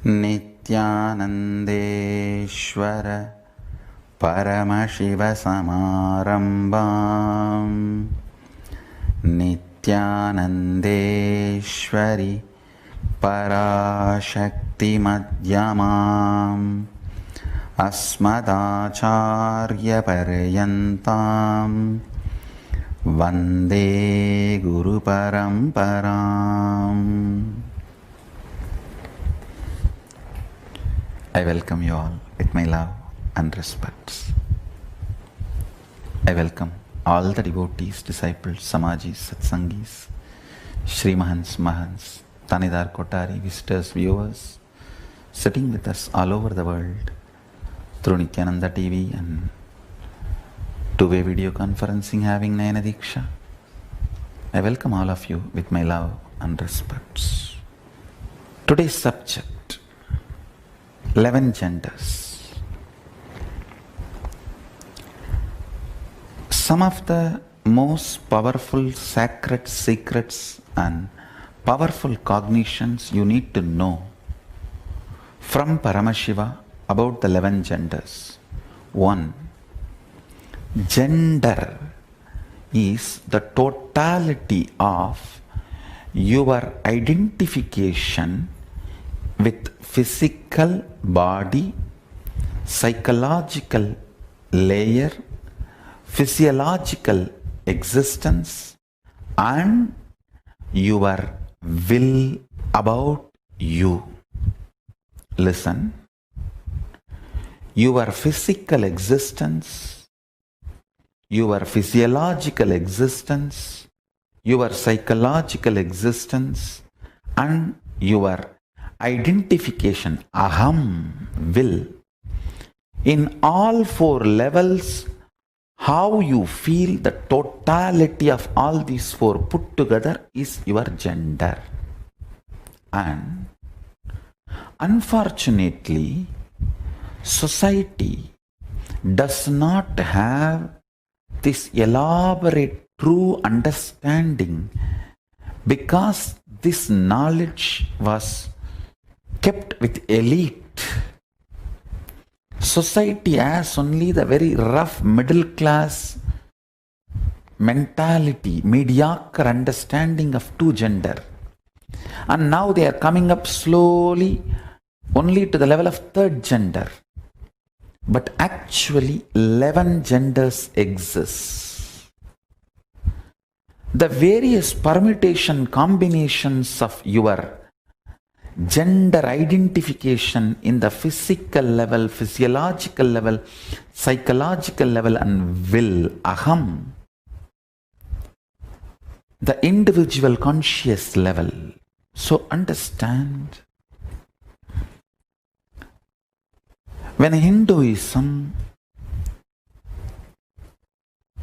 Nithyanandeshwara Paramashiva Samarambam Nithyanandeshwari Parashakti Madhyamam Asmadacharya Paryantam Vande Guru Paramparam. I welcome you all with my love and respects. I welcome all the devotees, disciples, Swamijis, Satsangis, Shri Mahans, Mahans, Tanidar Kotari, visitors, viewers, sitting with us all over the world through Nithyananda TV and two-way video conferencing having Nayana Diksha. I welcome all of you with my love and respects. Today's subject, 11 genders. Some of the most powerful sacred secrets and powerful cognitions you need to know from Paramashiva about the 11 genders. 1. Gender is the totality of your identification with physical body, psychological layer, physiological existence, and your will about you. Listen. Your physical existence, your physiological existence, your psychological existence, and your identification, aham, will. In all four levels, how you feel the totality of all these four put together is your gender. And unfortunately, society does not have this elaborate true understanding because this knowledge was kept with elite. Society has only the very rough middle class mentality, mediocre understanding of two gender. And now they are coming up slowly only to the level of third gender. But actually 11 genders exist. The various permutation combinations of your gender identification in the physical level, physiological level, psychological level, and will, aham, the individual conscious level. So understand, when Hinduism,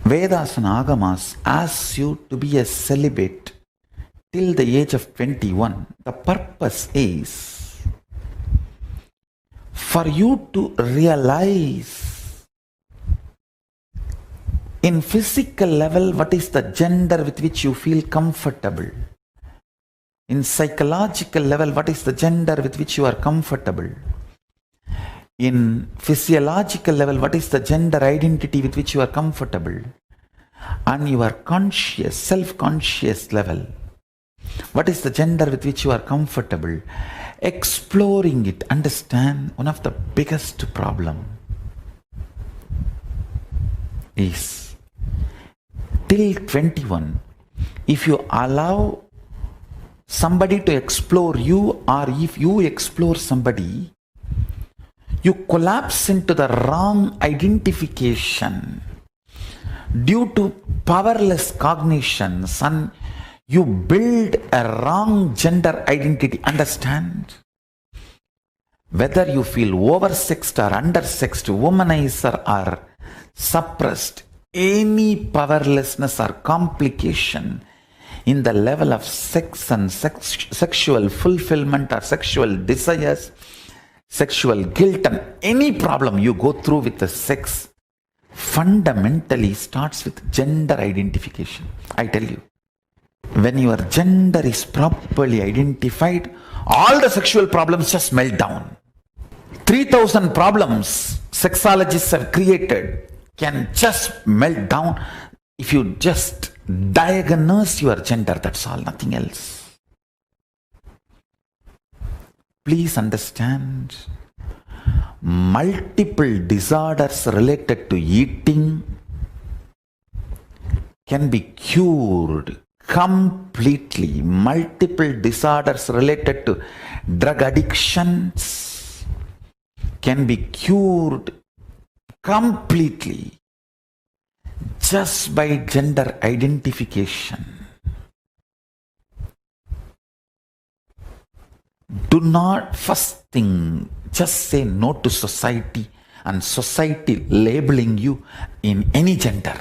Vedas and Agamas asks you to be a celibate till the age of 21, the purpose is for you to realize in physical level what is the gender with which you feel comfortable. In psychological level, what is the gender with which you are comfortable. In physiological level, what is the gender identity with which you are comfortable. And your conscious, self-conscious level, what is the gender with which you are comfortable? Exploring it, understand, one of the biggest problem is till 21, if you allow somebody to explore you, or if you explore somebody, you collapse into the wrong identification due to powerless cognitions, and you build a wrong gender identity. Understand? Whether you feel oversexed or undersexed, womanizer or suppressed, any powerlessness or complication in the level of sex and sexual fulfillment or sexual desires, sexual guilt, and any problem you go through with the sex fundamentally starts with gender identification. I tell you, When your gender is properly identified, all the sexual problems just melt down. 3,000 problems sexologists have created can just melt down if you just diagnose your gender. That's all, nothing else. Please understand, multiple disorders related to eating can be cured completely. Multiple disorders related to drug addictions can be cured completely just by gender identification. Do not, first thing, just say no to society and society labeling you in any gender.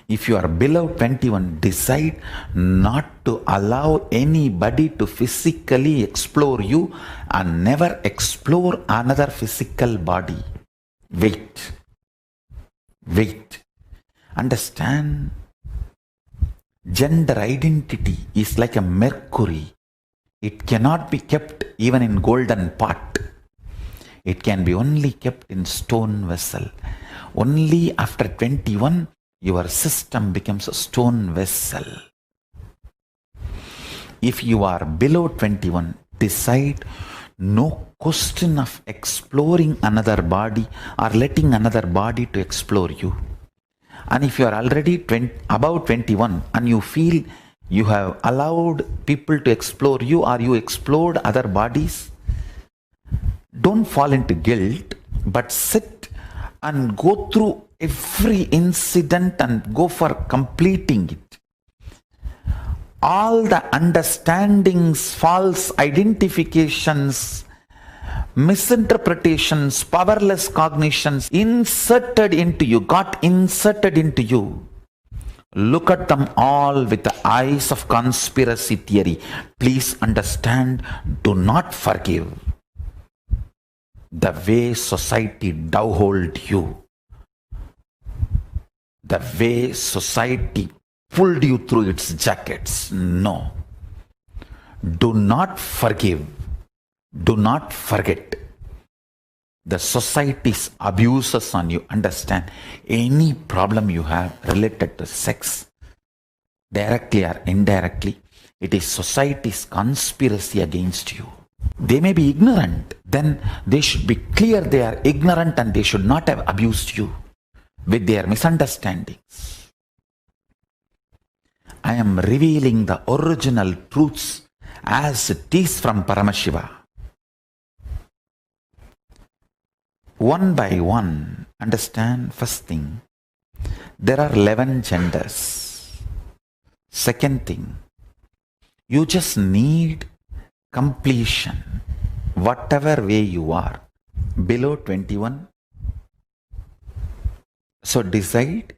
If you are below 21, decide not to allow anybody to physically explore you and never explore another physical body. Wait. Understand, gender identity is like a mercury. It cannot be kept even in golden pot. It can be only kept in stone vessel. Only after 21, your system becomes a stone vessel. If you are below 21, decide no question of exploring another body or letting another body to explore you. And if you are already above 21 and you feel you have allowed people to explore you or you explored other bodies, don't fall into guilt, but sit and go through every incident and go for completing it. All the understandings, false identifications, misinterpretations, powerless cognitions got inserted into you. Look at them all with the eyes of conspiracy theory. Please understand, do not forgive the way society dowholed you, the way society pulled you through its jackets. No. Do not forgive. Do not forget the society's abuses on you. Understand, any problem you have related to sex, directly or indirectly, it is society's conspiracy against you. They may be ignorant, then they should be clear they are ignorant and they should not have abused you with their misunderstandings. I am revealing the original truths as it is from Paramashiva. One by one, understand, first thing, there are 11 genders. Second thing, you just need completion, whatever way you are, below 21. So decide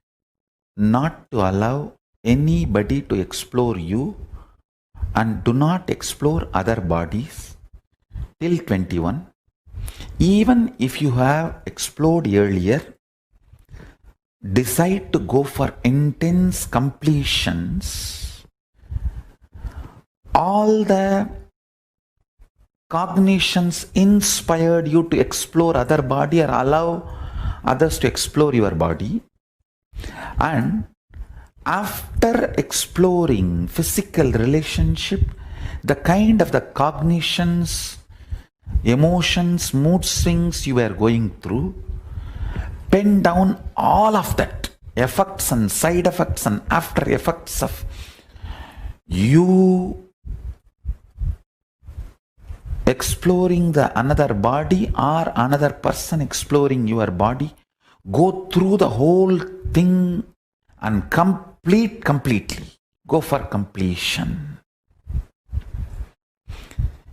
not to allow anybody to explore you and do not explore other bodies till 21. Even if you have explored earlier, decide to go for intense completions. All the cognitions inspired you to explore other body or allow others to explore your body. And after exploring physical relationship, the kind of the cognitions, emotions, mood swings you were going through, pen down all of that, effects and side effects and after effects of you exploring the another body or another person exploring your body. Go through the whole thing and completely. Go for completion.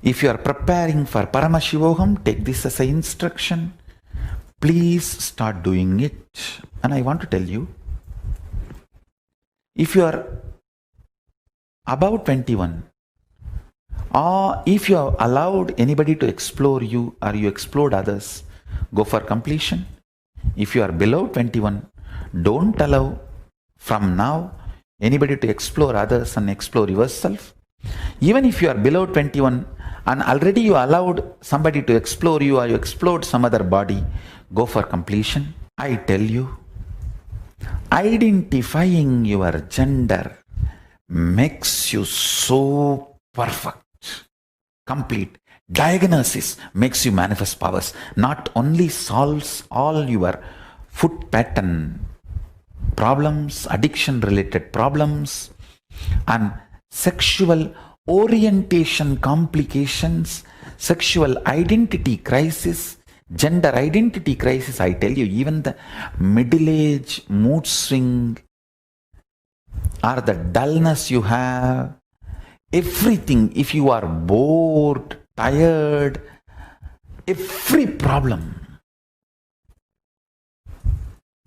If you are preparing for Paramashivoham, take this as an instruction. Please start doing it. And I want to tell you, if you are above 21, or if you have allowed anybody to explore you or you explored others, go for completion. If you are below 21, don't allow. From now, anybody to explore others and explore yourself. Even if you are below 21 and already you allowed somebody to explore you or you explored some other body, go for completion. I tell you, identifying your gender makes you so perfect, complete. Diagnosis makes you manifest powers. Not only solves all your foot pattern problems, addiction related problems, and sexual orientation complications, sexual identity crisis, gender identity crisis. I tell you, even the middle age mood swing or the dullness you have, everything, if you are bored, tired, every problem,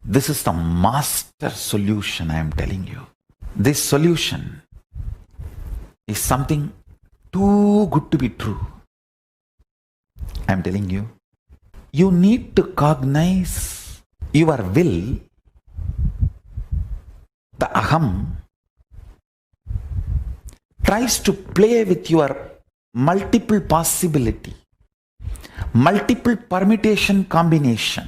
this is the master solution I am telling you. This solution is something too good to be true. I am telling you, you need to cognize your will, the aham, tries to play with your multiple possibility, multiple permutation combination.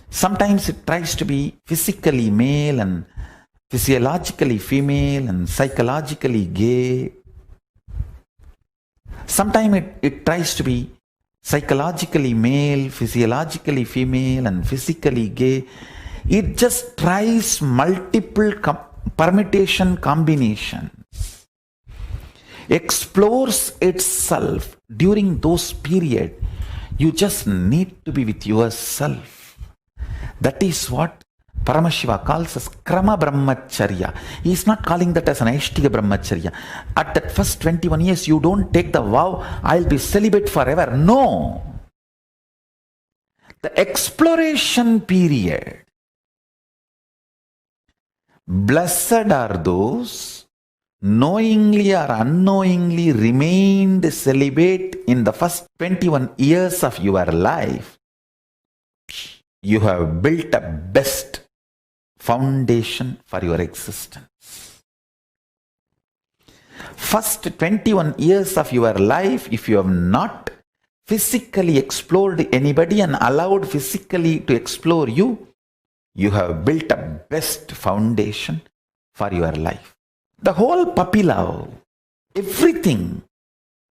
Sometimes it tries to be physically male and physiologically female and psychologically gay. Sometimes it tries to be psychologically male, physiologically female and physically gay. It just tries multiple permutation combinations, explores itself during those periods. You just need to be with yourself. That is what Paramashiva calls as Krama Brahmacharya. He is not calling that as an Aishtiga Brahmacharya. At that first 21 years, you don't take the vow, I'll be celibate forever. No. The exploration period. Blessed are those knowingly or unknowingly remained celibate in the first 21 years of your life. You have built a best foundation for your existence. First 21 years of your life, if you have not physically explored anybody and allowed physically to explore you, you have built a best foundation for your life. The whole puppy love, everything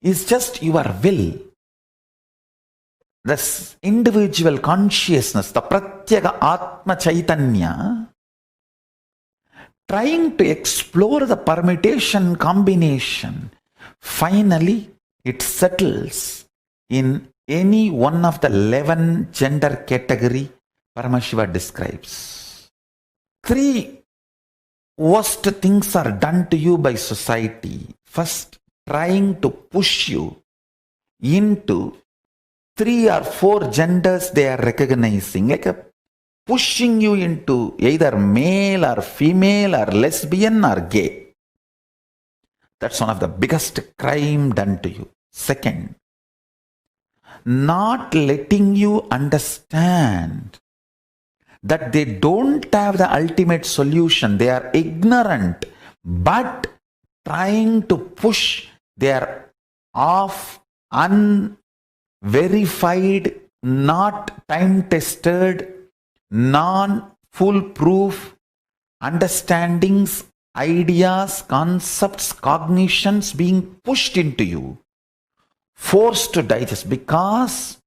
is just your will. This individual consciousness, the Pratyeka Atma Chaitanya, trying to explore the permutation combination, finally it settles in any one of the 11 gender category Paramashiva describes. 3 worst things are done to you by society. First, trying to push you into 3 or 4 genders they are recognizing, like pushing you into either male or female or lesbian or gay. That's one of the biggest crime done to you. Second, not letting you understand that they don't have the ultimate solution. They are ignorant, but trying to push their off, unverified, not time-tested, non-foolproof understandings, ideas, concepts, cognitions being pushed into you, forced to digest because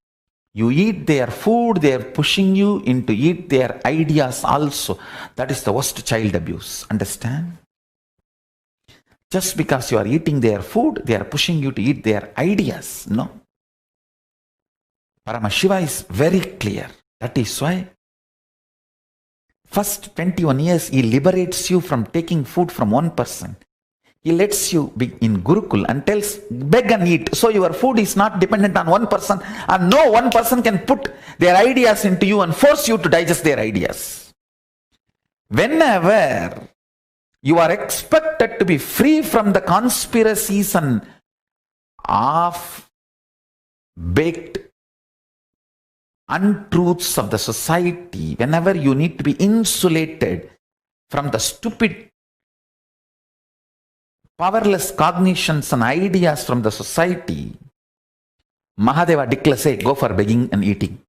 you eat their food, they are pushing you into eat their ideas also. That is the worst child abuse. Understand? Just because you are eating their food, they are pushing you to eat their ideas. No. Paramashiva is very clear. That is why first 21 years, he liberates you from taking food from one person. He lets you be in Gurukul and tells, beg and eat. So your food is not dependent on one person, and no one person can put their ideas into you and force you to digest their ideas. Whenever you are expected to be free from the conspiracies and half-baked untruths of the society, whenever you need to be insulated from the stupid, powerless cognitions and ideas from the society, Mahadeva declares, say, go for begging and eating.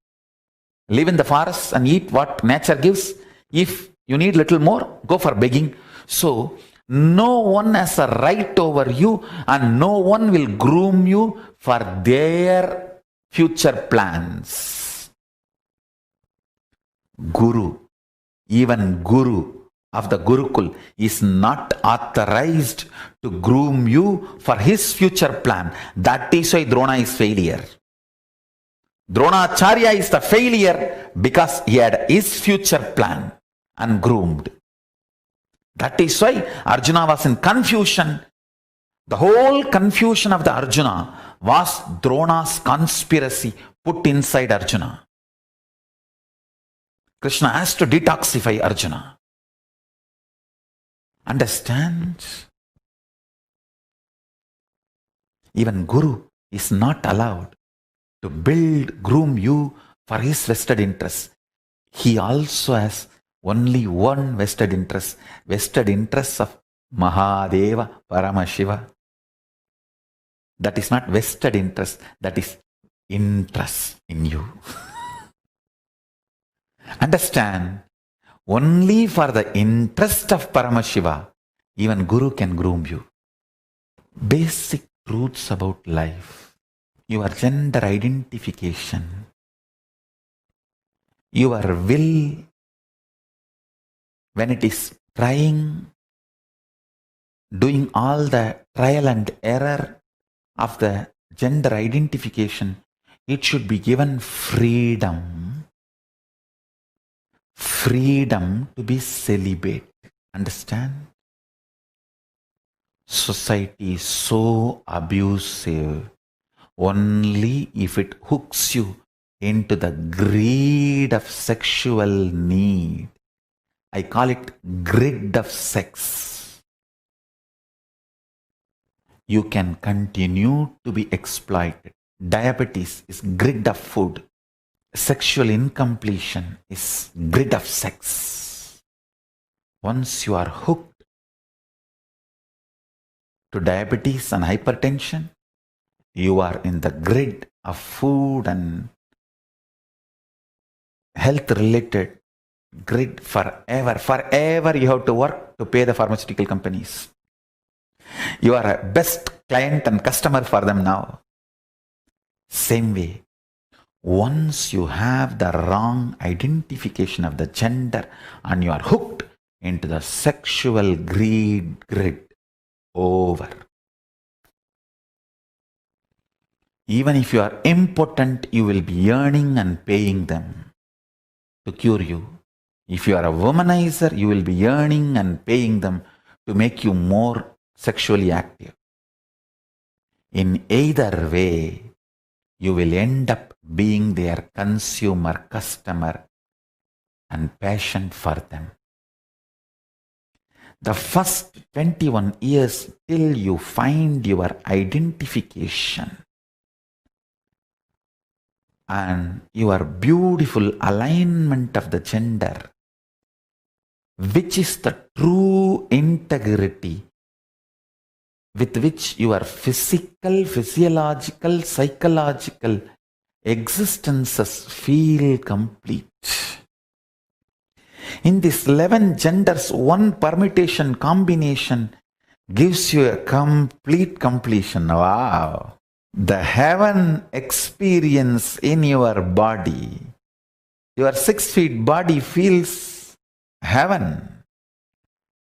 Live in the forest and eat what nature gives. If you need little more, go for begging. So, no one has a right over you and no one will groom you for their future plans. Guru, even Guru of the Gurukul is not authorized to groom you for his future plan. That is why Drona is failure. Dronacharya is the failure because he had his future plan ungroomed. That is why Arjuna was in confusion. The whole confusion of the Arjuna was Drona's conspiracy put inside Arjuna. Krishna has to detoxify Arjuna. Understand? Even Guru is not allowed to groom you for his vested interest. He also has only one vested interest of Mahadeva Paramashiva. That is not vested interest, that is interest in you. Understand? Only for the interest of Paramashiva, even Guru can groom you. Basic truths about life. Your gender identification. Your will, when it is doing all the trial and error of the gender identification, it should be given freedom. Freedom to be celibate. Understand? Society is so abusive only if it hooks you into the greed of sexual need. I call it grid of sex. You can continue to be exploited. Diabetes is grid of food. Sexual incompletion is grid of sex. Once you are hooked to diabetes and hypertension, you are in the grid of food and health-related grid forever. Forever you have to work to pay the pharmaceutical companies. You are a best client and customer for them now. Same way, once you have the wrong identification of the gender and you are hooked into the sexual greed grid, over. Even if you are impotent, you will be earning and paying them to cure you. If you are a womanizer, you will be earning and paying them to make you more sexually active. In either way, you will end up being their consumer, customer, and passion for them. The first 21 years till you find your identification and your beautiful alignment of the gender, which is the true integrity with which your physical, physiological, psychological existences feel complete. In these 11 genders, one permutation combination gives you a complete completion. Wow! The heaven experience in your body. Your 6 feet body feels heaven.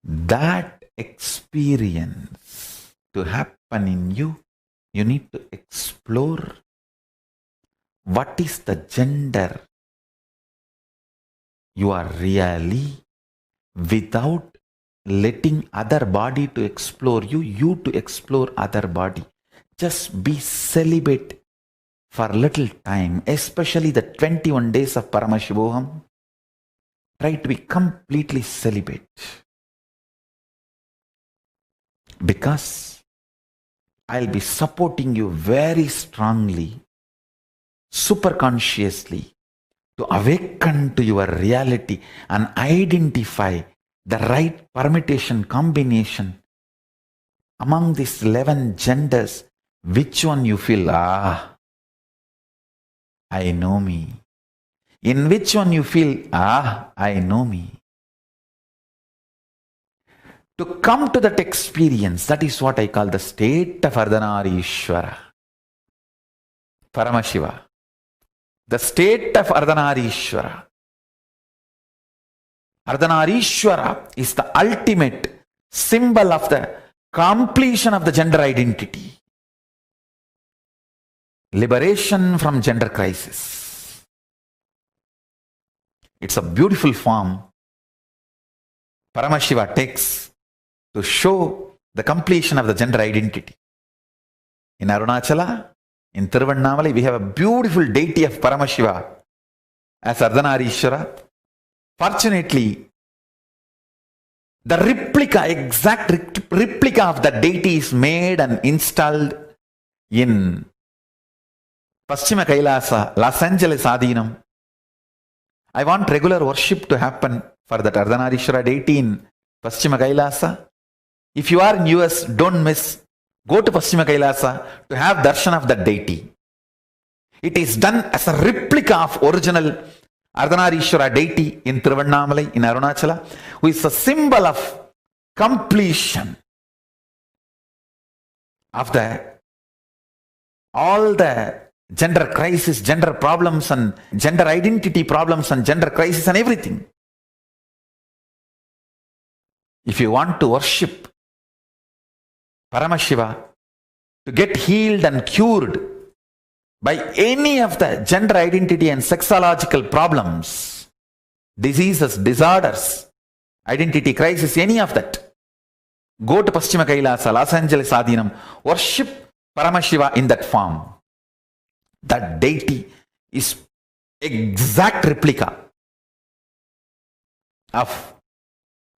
That experience to happen in you, you need to explore what is the gender you are really, without letting other body to explore you, you to explore other body. Just be celibate for a little time, especially the 21 days of Paramashivoham. Try to be completely celibate. Because I'll be supporting you very strongly, super consciously, to awaken to your reality and identify the right permutation, combination among these 11 genders, which one you feel, I know me. In which one you feel, I know me. To come to that experience, that is what I call the state of Ardhanarishwara. Paramashiva. The state of Ardhanarishwara. Ardhanarishwara is the ultimate symbol of the completion of the gender identity. Liberation from gender crisis. It's a beautiful form Paramashiva takes to show the completion of the gender identity. In Arunachala, in Tiruvannamalai, we have a beautiful deity of Paramashiva as Ardhanarishwara. Fortunately, the replica, exact replica of the deity is made and installed in Paschima Kailasa, Los Angeles Adinam. I want regular worship to happen for that Ardhanarishwara deity in Paschima Kailasa. If you are in US, don't miss. Go to Paschima Kailasa to have darshan of that deity. It is done as a replica of original Ardhanarishwara deity in Tiruvannamalai, in Arunachala, who is a symbol of completion of all the gender crisis, gender problems and gender identity problems and gender crisis and everything. If you want to worship Paramashiva, to get healed and cured by any of the gender identity and sexological problems, diseases, disorders, identity crisis, any of that, go to Paschima Kailasa, Los Angeles Adinam, worship Paramashiva in that form. That deity is exact replica of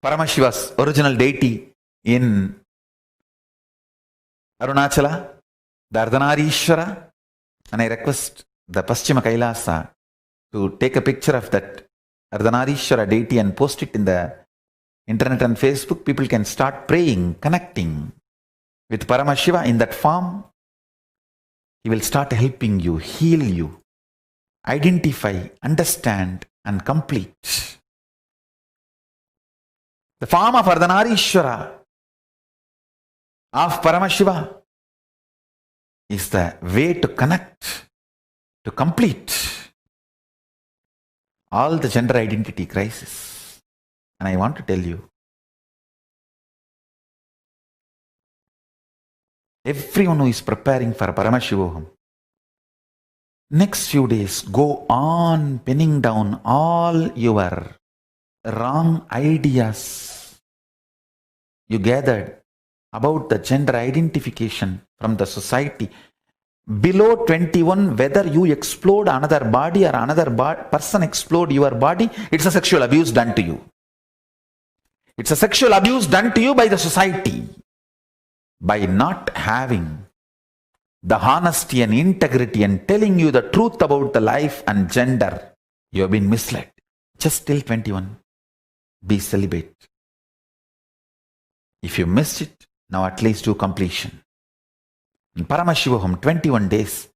Paramashiva's original deity in Arunachala, the Ardhanarishwara, and I request the Paschima Kailasa to take a picture of that Ardhanarishwara deity and post it in the internet and Facebook. People can start praying, connecting with Paramashiva in that form. He will start helping you, heal you, identify, understand, and complete. The form of Ardhanarishwara of Paramashiva is the way to connect, to complete all the gender identity crisis. And I want to tell you, everyone who is preparing for Paramashivoham, next few days, go on pinning down all your wrong ideas you gathered about the gender identification from the society. Below 21, whether you explode another body or another person explode your body, it's a sexual abuse done to you. It's a sexual abuse done to you by the society. By not having the honesty and integrity and telling you the truth about the life and gender, you have been misled. Just till 21, be celibate. If you missed it, now at least do completion. In Paramashivoham, 21 days,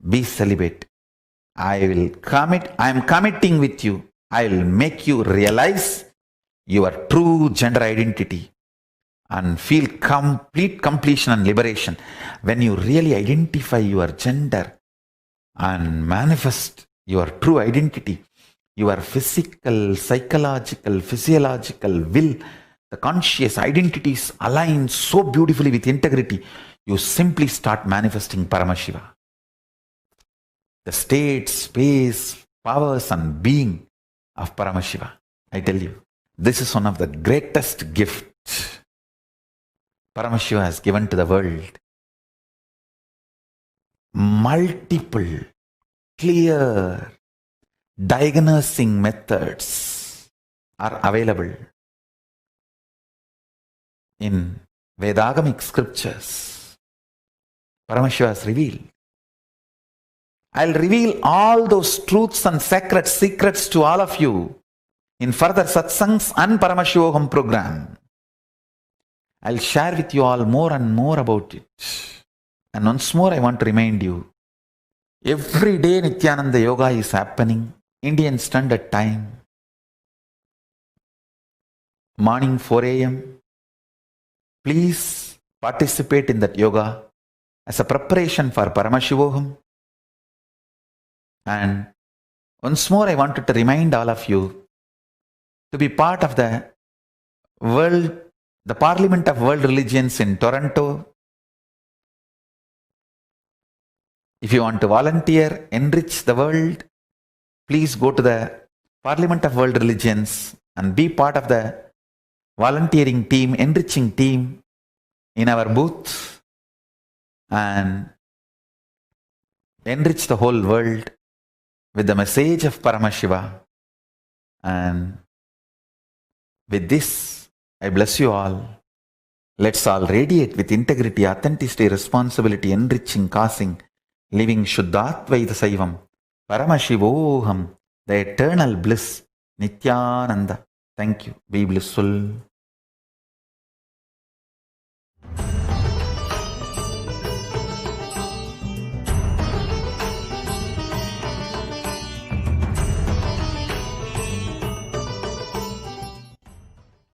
be celibate. I am committing with you. I will make you realize your true gender identity and feel complete completion and liberation. When you really identify your gender and manifest your true identity, your physical, psychological, physiological will, the conscious identities align so beautifully with integrity, you simply start manifesting Paramashiva. The state, space, powers and being of Paramashiva. I tell you, this is one of the greatest gifts Paramashiva has given to the world. Multiple, clear, diagnosing methods are available in Vedagamic scriptures. Paramashiva has revealed. I'll reveal all those truths and sacred secrets to all of you in further satsangs and Paramashivoham program, I'll share with you all more and more about it. And once more I want to remind you, every day Nithyananda Yoga is happening, Indian Standard Time, morning 4 a.m. Please participate in that yoga as a preparation for Paramashivoham. And once more I wanted to remind all of you to be part of the Parliament of World Religions in Toronto. If you want to volunteer, enrich the world, please go to the Parliament of World Religions and be part of the volunteering team, enriching team in our booth, and enrich the whole world with the message of Paramashiva. And with this, I bless you all. Let's all radiate with integrity, authenticity, responsibility, enriching, causing, living Shuddhatvaita Saivam, Paramashivoham, the eternal bliss, Nithyananda. Thank you. Be blissful.